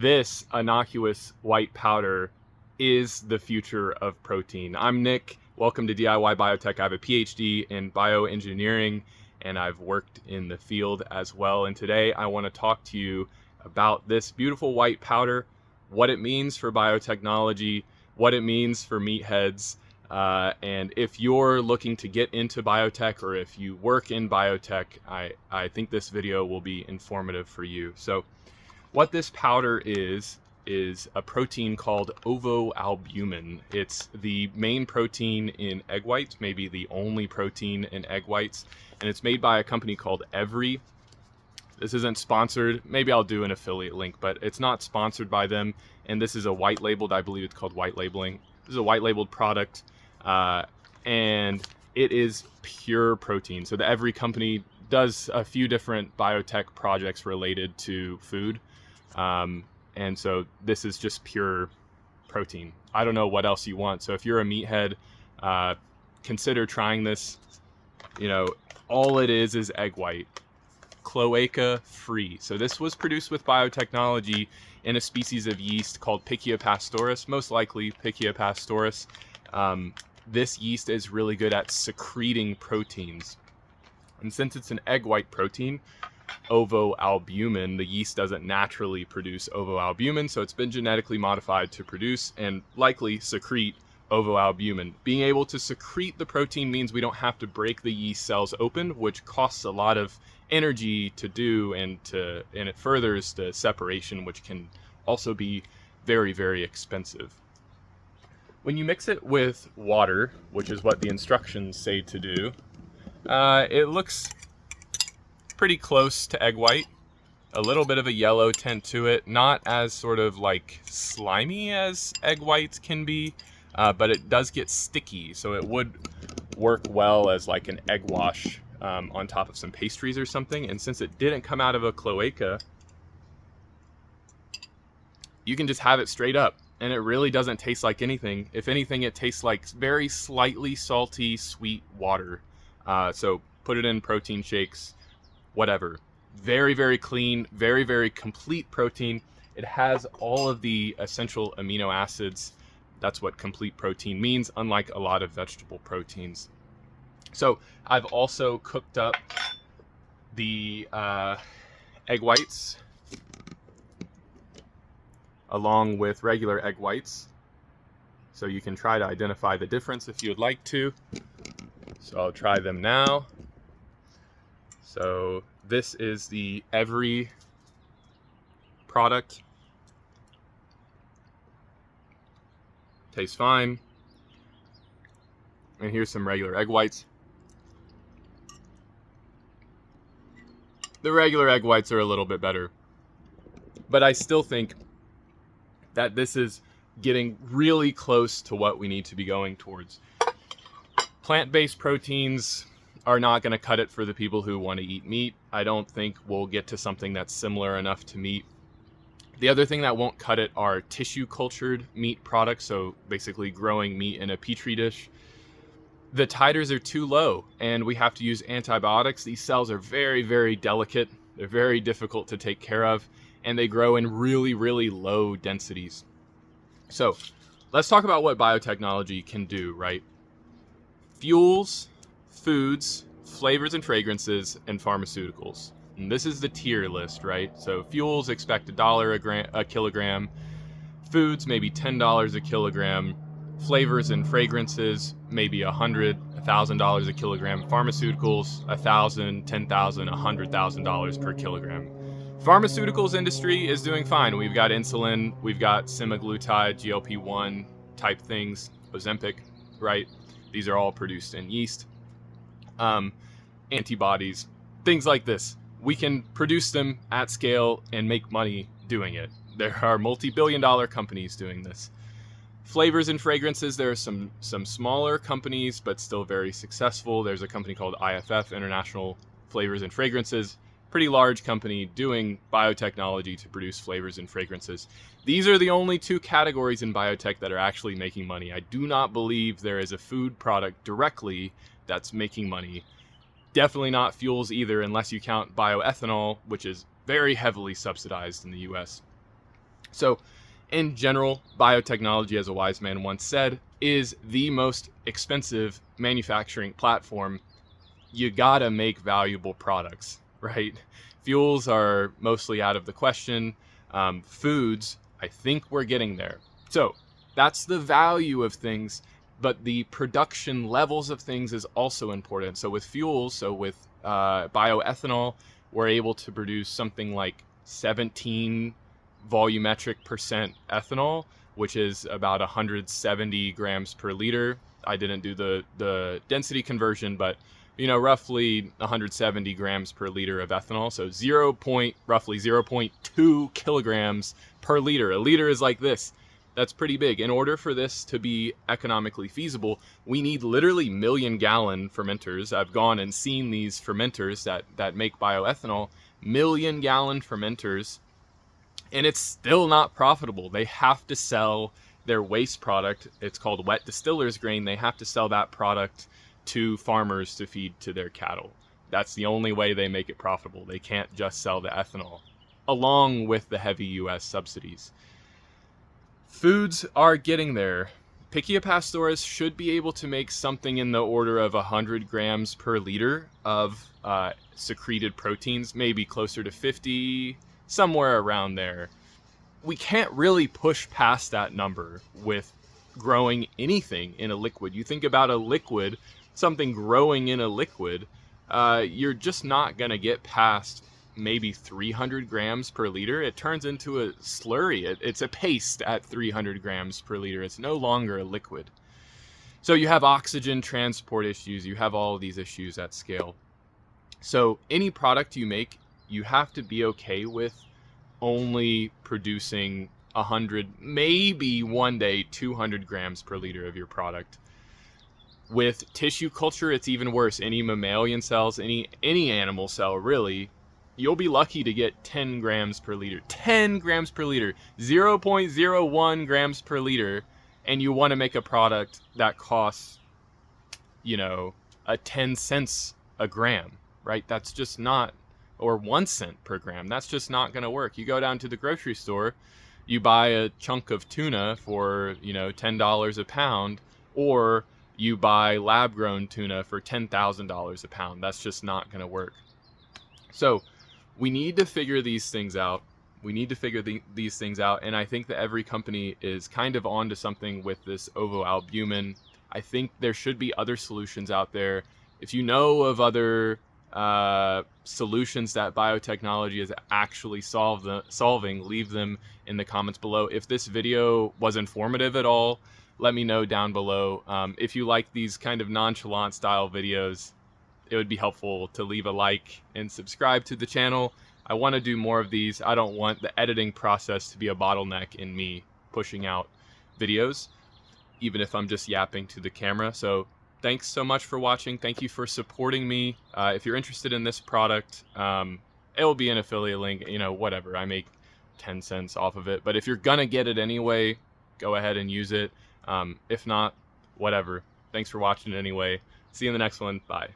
This innocuous white powder is the future of protein. I'm Nick. Welcome to DIY Biotech. I have a PhD in bioengineering and I've worked in the field as well. And today I want to talk to you about this beautiful white powder, what it means for biotechnology, what it means for meatheads. And if you're looking to get into biotech or if you work in biotech, I think this video will be informative for you. So what this powder is a protein called ovoalbumin. It's the main protein in egg whites, maybe the only protein in egg whites, and it's made by a company called Every. This isn't sponsored. Maybe I'll do an affiliate link, but it's not sponsored by them, and this is a white labeled, I believe it's called white labeling. This is a white labeled product, and it is pure protein. So the Every company does a few different biotech projects related to food. And so this is just pure protein. I don't know what else you want. So if you're a meathead, consider trying this. You know, all it is egg white, cloaca free. So this was produced with biotechnology in a species of yeast called Pichia pastoris, most likely Pichia pastoris. This yeast is really good at secreting proteins. And since it's an egg white protein, ovoalbumin, the yeast doesn't naturally produce ovoalbumin, so it's been genetically modified to produce and likely secrete ovoalbumin. Being able to secrete the protein means we don't have to break the yeast cells open, which costs a lot of energy to do, and it furthers the separation, which can also be very, very expensive. When you mix it with water, which is what the instructions say to do, it looks pretty close to egg white, a little bit of a yellow tint to it, not as sort of like slimy as egg whites can be, but it does get sticky, so it would work well as like an egg wash on top of some pastries or something. And since it didn't come out of a cloaca, you can just have it straight up, and it really doesn't taste like anything. If anything, it tastes like very slightly salty, sweet water. So put it in protein shakes, whatever. Very, very clean, very, very complete protein. It has all of the essential amino acids. That's what complete protein means, unlike a lot of vegetable proteins. So I've also cooked up the egg whites along with regular egg whites, so you can try to identify the difference if you'd like to. So I'll try them now. So this is the Every product. Tastes fine. And here's some regular egg whites. The regular egg whites are a little bit better, but I still think that this is getting really close to what we need to be going towards. Plant-based proteins are not going to cut it for the people who want to eat meat. I don't think we'll get to something that's similar enough to meat. The other thing that won't cut it are tissue cultured meat products, so basically growing meat in a petri dish. The titers are too low and we have to use antibiotics. These cells are very, very delicate. They're very difficult to take care of, and they grow in really, really low densities. So let's talk about what biotechnology can do, right? Fuels, foods, flavors and fragrances, and pharmaceuticals. And this is the tier list, right? So fuels, expect $1 a kilogram. Foods, maybe $10 a kilogram. Flavors and fragrances, maybe $100, $1,000 a kilogram. Pharmaceuticals, $1,000, $10,000, $100,000 per kilogram. Pharmaceuticals industry is doing fine. We've got insulin, we've got semaglutide, GLP-1 type things, Ozempic, right? These are all produced in yeast. Antibodies, things like this. We can produce them at scale and make money doing it. There are multi-billion-dollar companies doing this. Flavors and fragrances, there are some smaller companies, but still very successful. There's a company called IFF, International Flavors and Fragrances, pretty large company doing biotechnology to produce flavors and fragrances. These are the only two categories in biotech that are actually making money. I do not believe there is a food product directly that's making money. Definitely not fuels either, unless you count bioethanol, which is very heavily subsidized in the US. So in general, biotechnology, as a wise man once said, is the most expensive manufacturing platform. You gotta make valuable products, right? Fuels are mostly out of the question. Foods, I think we're getting there. So that's the value of things, but the production levels of things is also important. So with fuels, so with bioethanol, we're able to produce something like 17 volumetric percent ethanol, which is about 170 grams per liter. I didn't do the density conversion, but roughly 170 grams per liter of ethanol. So roughly 0.2 kilograms per liter. A liter is like this. That's pretty big. In order for this to be economically feasible, we need literally million-gallon fermenters. I've gone and seen these fermenters that make bioethanol, million-gallon fermenters, and it's still not profitable. They have to sell their waste product. It's called wet distiller's grain. They have to sell that product to farmers to feed to their cattle. That's the only way they make it profitable. They can't just sell the ethanol, along with the heavy US subsidies. Foods are getting there. Pichia pastoris should be able to make something in the order of 100 grams per liter of secreted proteins, maybe closer to 50, somewhere around there. We can't really push past that number with growing anything in a liquid. You think about a liquid, something growing in a liquid, you're just not going to get past maybe 300 grams per liter. It turns into a slurry. It's a paste at 300 grams per liter. It's no longer a liquid. So you have oxygen transport issues. You have all of these issues at scale. So any product you make, you have to be okay with only producing 100, maybe one day 200 grams per liter of your product. With tissue culture, it's even worse. Any mammalian cells, any animal cell, really, you'll be lucky to get 10 grams per liter. 10 grams per liter, 0.01 grams per liter, and you want to make a product that costs, a 10 cents a gram, right? That's just not, or 1 cent per gram. That's just not going to work. You go down to the grocery store, you buy a chunk of tuna for, $10 a pound, or you buy lab-grown tuna for $10,000 a pound. That's just not going to work. So we need to figure these things out. These things out, and I think that every company is kind of onto something with this ovoalbumin. I think there should be other solutions out there. If you know of other solutions that biotechnology is actually solving, leave them in the comments below. If this video was informative at all, let me know down below. If you like these kind of nonchalant style videos, it would be helpful to leave a like and subscribe to the channel. I want to do more of these. I don't want the editing process to be a bottleneck in me pushing out videos, even if I'm just yapping to the camera. So thanks so much for watching. Thank you for supporting me. If you're interested in this product, it will be an affiliate link, whatever. I make 10 cents off of it. But if you're gonna get it anyway, go ahead and use it. If not, whatever. Thanks for watching anyway. See you in the next one. Bye.